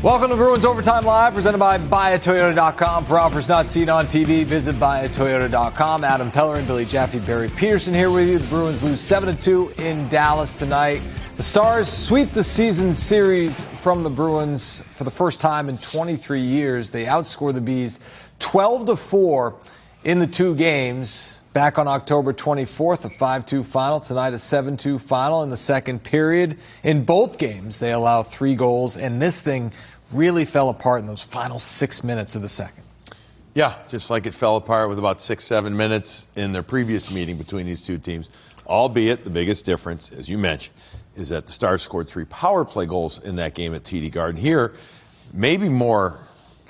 Welcome to Bruins Overtime Live, presented by BuyAToyota.com. For offers not seen on TV, visit BuyAToyota.com. Adam Pellerin, Billy Jaffe, Barry Peterson here with you. The Bruins lose 7-2 in Dallas tonight. The Stars sweep the season series from the Bruins for the first time in 23 years. They outscore the Bees 12-4 in the two games. Back on October 24th, a 5-2 final. Tonight, a 7-2 final in the second period. In both games, they allow 3 goals, and this thing really fell apart in those final 6 minutes of the second. Yeah, just like it fell apart with about 6-7 minutes in their previous meeting between these two teams. Albeit, the biggest difference, as you mentioned, is that the Stars scored 3 power play goals in that game at TD Garden. Here, maybe more,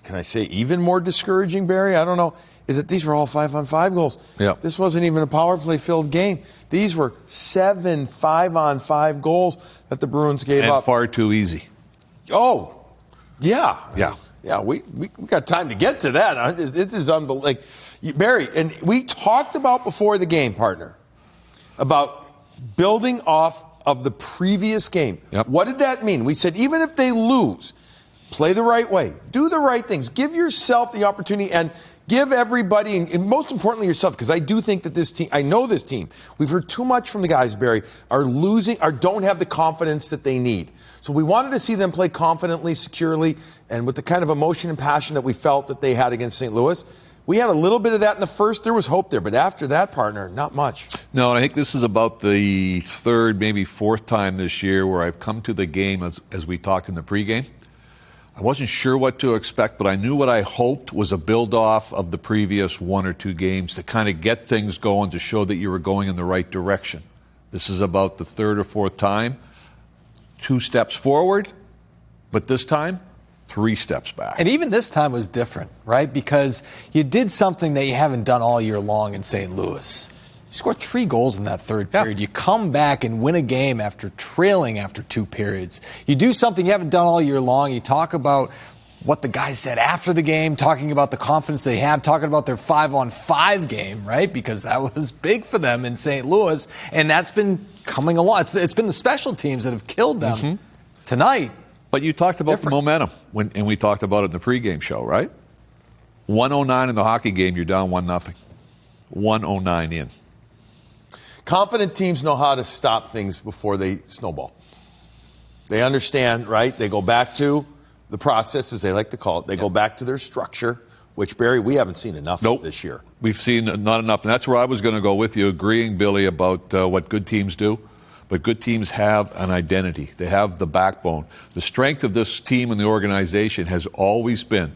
can I say even more discouraging, Barry? I don't know. Is that these were all 5-on-5 goals. Yep. This wasn't even a power play-filled game. These were 7 5-on-5 goals that the Bruins gave up. And far too easy. Oh, yeah. Yeah. Yeah, we got time to get to that. This is unbelievable. Like, Barry, and we talked about before the game, partner, about building off of the previous game. Yep. What did that mean? We said even if they lose, play the right way. Do the right things. Give yourself the opportunity and give everybody, and most importantly yourself, because I do think that this team, I know this team, we've heard too much from the guys, Barry, are losing, or don't have the confidence that they need. So we wanted to see them play confidently, securely, and with the kind of emotion and passion that we felt that they had against St. Louis. We had a little bit of that in the first. There was hope there, but after that, partner, not much. No, and I think this is about the third, maybe fourth time this year where I've come to the game as we talked in the pregame. I wasn't sure what to expect, but I knew what I hoped was a build-off of the previous 1 or 2 games to kind of get things going, to show that you were going in the right direction. This is about the third or fourth time. 2 steps forward, but this time, 3 steps back. And even this time was different, right? Because you did something that you haven't done all year long in St. Louis. You scored 3 goals in that third period. You come back and win a game after trailing after 2 periods. You do something you haven't done all year long. You talk about what the guys said after the game, talking about the confidence they have, talking about their 5-on-5 game, right? Because that was big for them in St. Louis, and that's been coming along. It's been the special teams that have killed them tonight. But you talked about the momentum, and we talked about it in the pregame show, right? 109 in the hockey game, you're down 1-0. 109 in. Confident teams know how to stop things before they snowball. They understand, right? They go back to the process, as they like to call it. They go back to their structure, which, Barry, we haven't seen enough of this year. We've seen not enough. And that's where I was going to go with you, agreeing, Billy, about what good teams do. But good teams have an identity. They have the backbone. The strength of this team and the organization has always been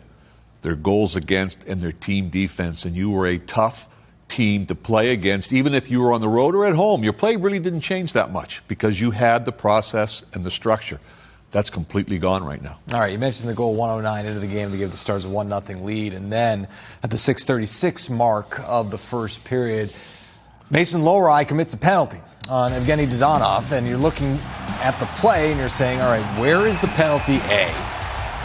their goals against and their team defense. And you were a tough team to play against, even if you were on the road or at home. Your play really didn't change that much because you had the process and the structure. That's completely gone right now. All right, you mentioned the goal 109 into the game to give the Stars a 1-0 lead, and then at the 6:36 mark of the first period, Mason Lohrei commits a penalty on Evgenii Dadonov, and you're looking at the play and you're saying, all right, where is the penalty A?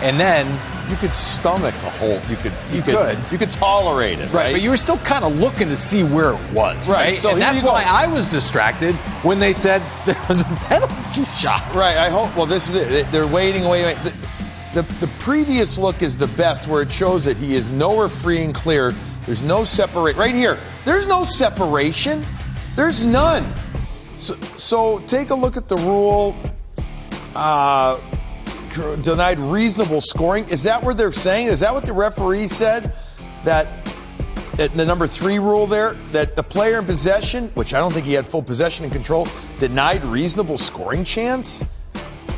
And then you could stomach a hold. You could tolerate it, right? But you were still kind of looking to see where it was, right? So and that's why I was distracted when they said there was a penalty shot. Right. I hope. Well, this is it. They're waiting. The previous look is the best, where it shows that he is nowhere free and clear. There's no separate. Right here, there's no separation. There's none. So take a look at the rule. Denied reasonable scoring. Is that what they're saying? Is that what the referee said? That the number 3 rule there, that the player in possession, which I don't think he had full possession and control, denied reasonable scoring chance?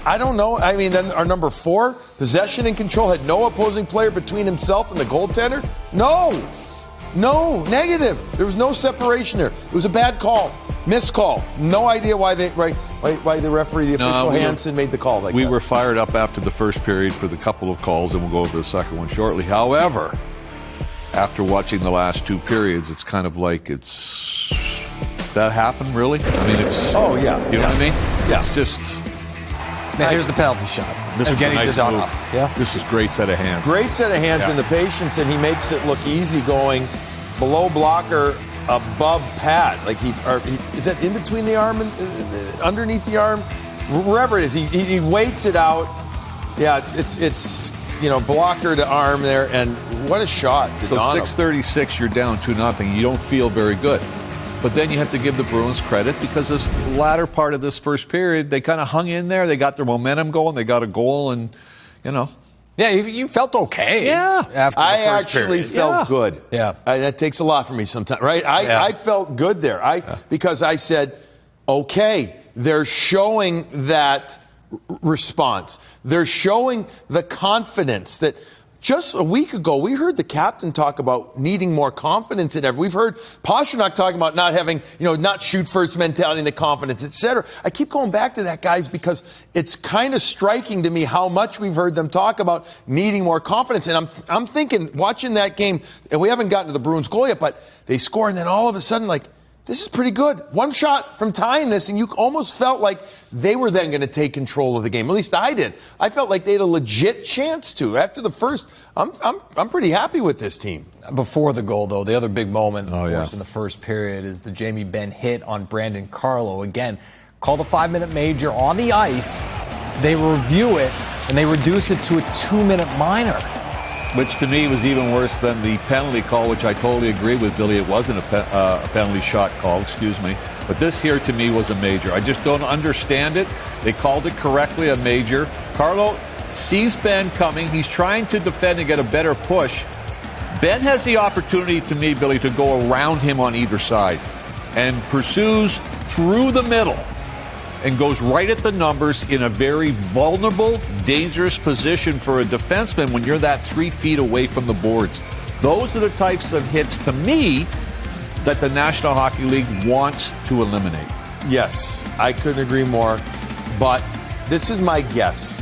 I don't know. I mean, then our number 4, possession and control, had no opposing player between himself and the goaltender? No, negative. There was no separation there. It was a bad call. Missed call. No idea why the referee, the official Hansen, made the call like that. We were fired up after the first period for the couple of calls, and we'll go over the second one shortly. However, after watching the last 2 periods, it's kind of like that happened, really? I mean, it's... Oh, yeah. You know what I mean? Yeah. It's just... Now, here's the penalty shot. This is a nice Dadonov. move. Yeah. This is great set of hands. Great set of hands and the patience, and he makes it look easy going below blocker, above pad. Like is that in between the arm and underneath the arm? Wherever it is, he waits it out. Yeah, it's blocker to arm there, and what a shot. So Dadonov. 6:36, you're down 2-0. You don't feel very good. But then you have to give the Bruins credit because this latter part of this first period, they kind of hung in there. They got their momentum going. They got a goal, and, Yeah, you felt okay. Yeah. After the I first actually period. felt good. Yeah. That takes a lot for me sometimes, right? I felt good there. Because I said, okay, they're showing that response. They're showing the confidence that just a week ago, we heard the captain talk about needing more confidence in everything. We've heard Pastrnak talking about not having, not shoot first mentality and the confidence, et cetera. I keep going back to that, guys, because it's kind of striking to me how much we've heard them talk about needing more confidence. And I'm thinking, watching that game, and we haven't gotten to the Bruins goal yet, but they score, and then all of a sudden, this is pretty good. One shot from tying this, and you almost felt like they were then going to take control of the game. At least I did. I felt like they had a legit chance to. After the first, I'm pretty happy with this team. Before the goal, though, the other big moment, Oh, of yeah. course, in the first period is the Jamie Benn hit on Brandon Carlo. Again, called a 5-minute major on the ice. They review it, and they reduce it to a 2-minute minor. which to me was even worse than the penalty call, which I totally agree with, Billy. It wasn't a penalty shot call, excuse me. But this here, to me, was a major. I just don't understand it. They called it correctly a major. Carlo sees Ben coming. He's trying to defend and get a better push. Ben has the opportunity, to me, Billy, to go around him on either side and pursues through the middle and goes right at the numbers in a very vulnerable, dangerous position for a defenseman when you're that 3 feet away from the boards. Those are the types of hits, to me, that the National Hockey League wants to eliminate. Yes, I couldn't agree more. But this is my guess.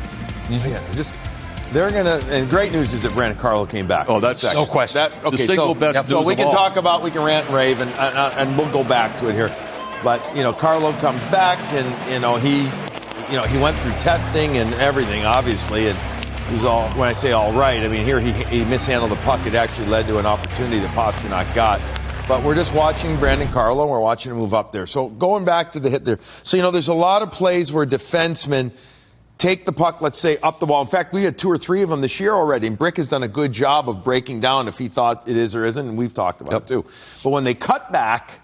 They're going to, and great news is that Brandon Carlo came back. Oh, that's no question. The single best so news we of can all. talk about, we can rant and rave, and we'll go back to it here. But, Carlo comes back, and, he went through testing and everything, obviously, and he's all, when I say all right, I mean, here he mishandled the puck. It actually led to an opportunity that Pastrnak got. But we're just watching Brandon Carlo, and we're watching him move up there. So going back to the hit there. So, there's a lot of plays where defensemen take the puck, let's say, up the wall. In fact, we had 2 or 3 of them this year already, and Brick has done a good job of breaking down if he thought it is or isn't, and we've talked about it too. But when they cut back,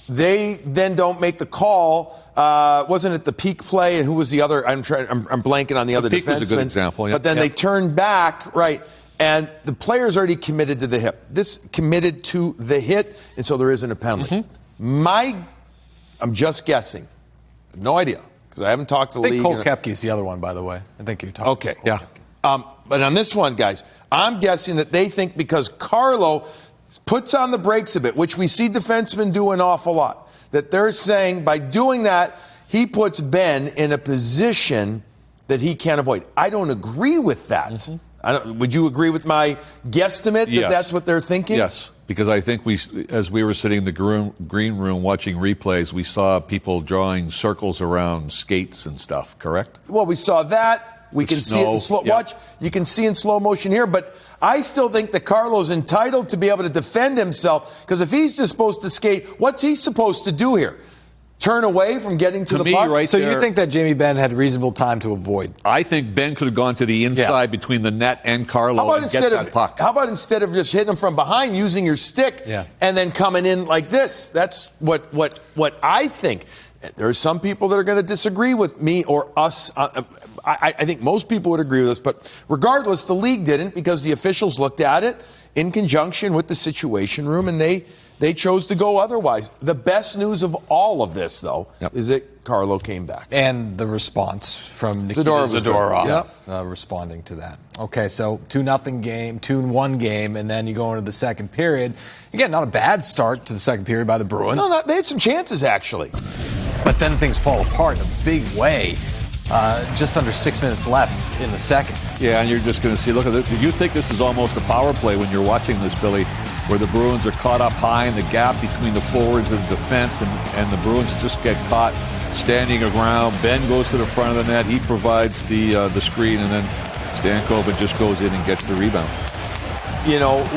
they then don't make the call. Wasn't it the Peak play? And who was the other? I'm blanking on the other defenseman. Peak was a good example. But then they turn back, right? And the player's already committed to the hip. This committed to the hit, and so there isn't a penalty. I'm just guessing. No idea, because I haven't talked to the I think league. Cole Koepke's the other one, by the way. I think you're talking. Okay. Cole Koepke. But on this one, guys, I'm guessing that they think because Carlo puts on the brakes a bit, which we see defensemen do an awful lot, that they're saying by doing that, he puts Ben in a position that he can't avoid. I don't agree with that. Would you agree with my guesstimate that that's what they're thinking? Yes, because I think as we were sitting in the green room watching replays, we saw people drawing circles around skates and stuff, correct? Well, we saw that. We can see it in slow watch. You can see in slow motion here, but I still think that Carlo's entitled to be able to defend himself, because if he's just supposed to skate, what's he supposed to do here? Turn away from getting to the puck? Right So there, you think that Jamie Benn had reasonable time to avoid? I think Ben could have gone to the inside between the net and Carlo and get that puck. How about instead of just hitting him from behind, using your stick and then coming in like this? That's what I think. There are some people that are going to disagree with me or us. I think most people would agree with us, but regardless, the league didn't, because the officials looked at it in conjunction with the Situation Room, and they chose to go otherwise. The best news of all of this, though, is that Carlo came back. And the response from Nikita Zadorov responding to that. Okay, so 2-0 game, 2-1 game, and then you go into the second period. Again, not a bad start to the second period by the Bruins. No, they had some chances, actually. But then things fall apart in a big way. Just under 6 minutes left in the second. Yeah, and you're just going to see, look at this. Do you think this is almost a power play when you're watching this, Billy, where the Bruins are caught up high in the gap between the forwards and the defense, and the Bruins just get caught standing around. Ben goes to the front of the net. He provides the screen, and then Stankoven just goes in and gets the rebound.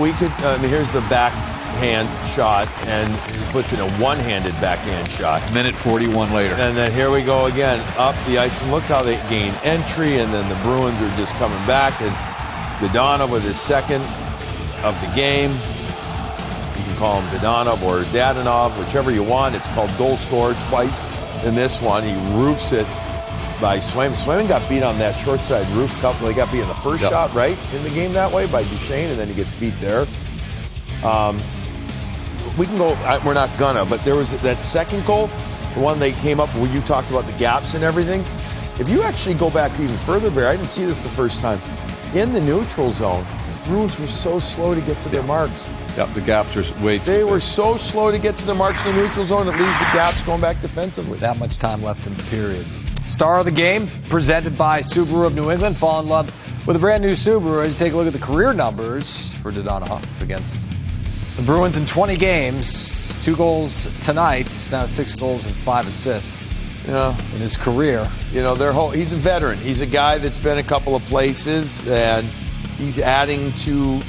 We could, here's the back hand shot, and he puts in a one-handed backhand shot. Minute 41 later. And then here we go again, up the ice, and look how they gain entry, and then the Bruins are just coming back, and Dadonov with his second of the game. You can call him Dadonov or Dadonov, whichever you want. It's called goal scored twice in this one. He roofs it by Swayman. Swayman got beat on that short side roof couple. They got beat in the first shot, right, in the game that way by Duchene, and then he gets beat there. We can go, we're not gonna, but there was that second goal, the one they came up where you talked about the gaps and everything. If you actually go back even further, Barry, I didn't see this the first time. In the neutral zone, Bruins were so slow to get to their marks. Yep, the gaps are way too They big. were so slow to get to the marks in the neutral zone, it leaves the gaps going back defensively. That much time left in the period. Star of the game, presented by Subaru of New England. Fall in love with a brand new Subaru as you take a look at the career numbers for Dadonov against the Bruins in 20 games. 2 goals tonight, now 6 goals and 5 assists in his career. You know, he's a veteran. He's a guy that's been a couple of places, and he's adding to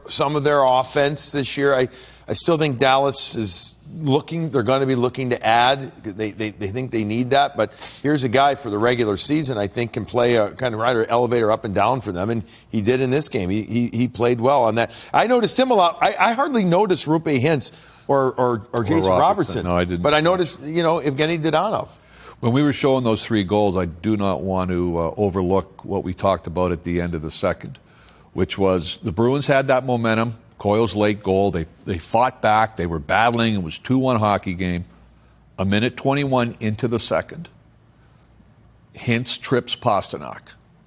some of their offense this year. I still think Dallas is they're going to be looking to add. They think they need that, but here's a guy for the regular season I think can play a kind of rider elevator up and down for them, and he did in this game. He played well on that. I noticed him a lot. I hardly noticed Roope Hintz or Jason Robertson. No, I didn't. But I noticed, Evgenii Dadonov. When we were showing those 3 goals, I do not want to overlook what we talked about at the end of the second, which was the Bruins had that momentum. Coyle's late goal. They fought back. They were battling. It was 2-1 hockey game. A minute 21 into the second, Hintz trips Pastrnak.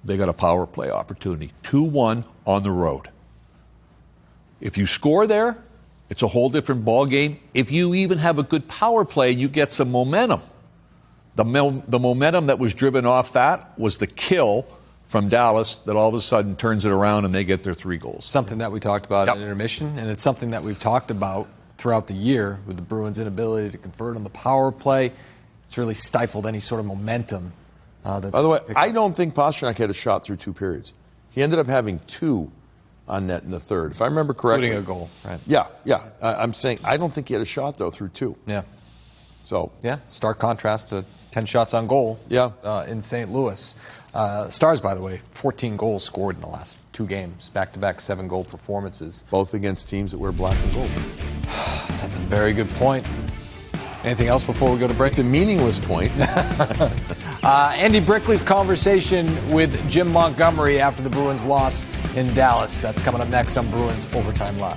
They got a power play opportunity. 2-1 on the road. If you score there, it's a whole different ball game. If you even have a good power play, you get some momentum. The momentum that was driven off that was the kill from Dallas that all of a sudden turns it around and they get their 3 goals. Something that we talked about in intermission, and it's something that we've talked about throughout the year with the Bruins' inability to convert on the power play. It's really stifled any sort of momentum. By the way, I don't think Pastrnak had a shot through 2 periods. He ended up having 2 on net in the third, if I remember correctly. Including a goal, right? Yeah. I'm saying I don't think he had a shot, though, through 2. Yeah. So. Yeah, stark contrast to 10 shots on goal in St. Louis. Stars, by the way, 14 goals scored in the last 2 games, back-to-back 7-goal performances. Both against teams that wear black and gold. That's a very good point. Anything else before we go to break? It's a meaningless point. Andy Brickley's conversation with Jim Montgomery after the Bruins loss in Dallas. That's coming up next on Bruins Overtime Live.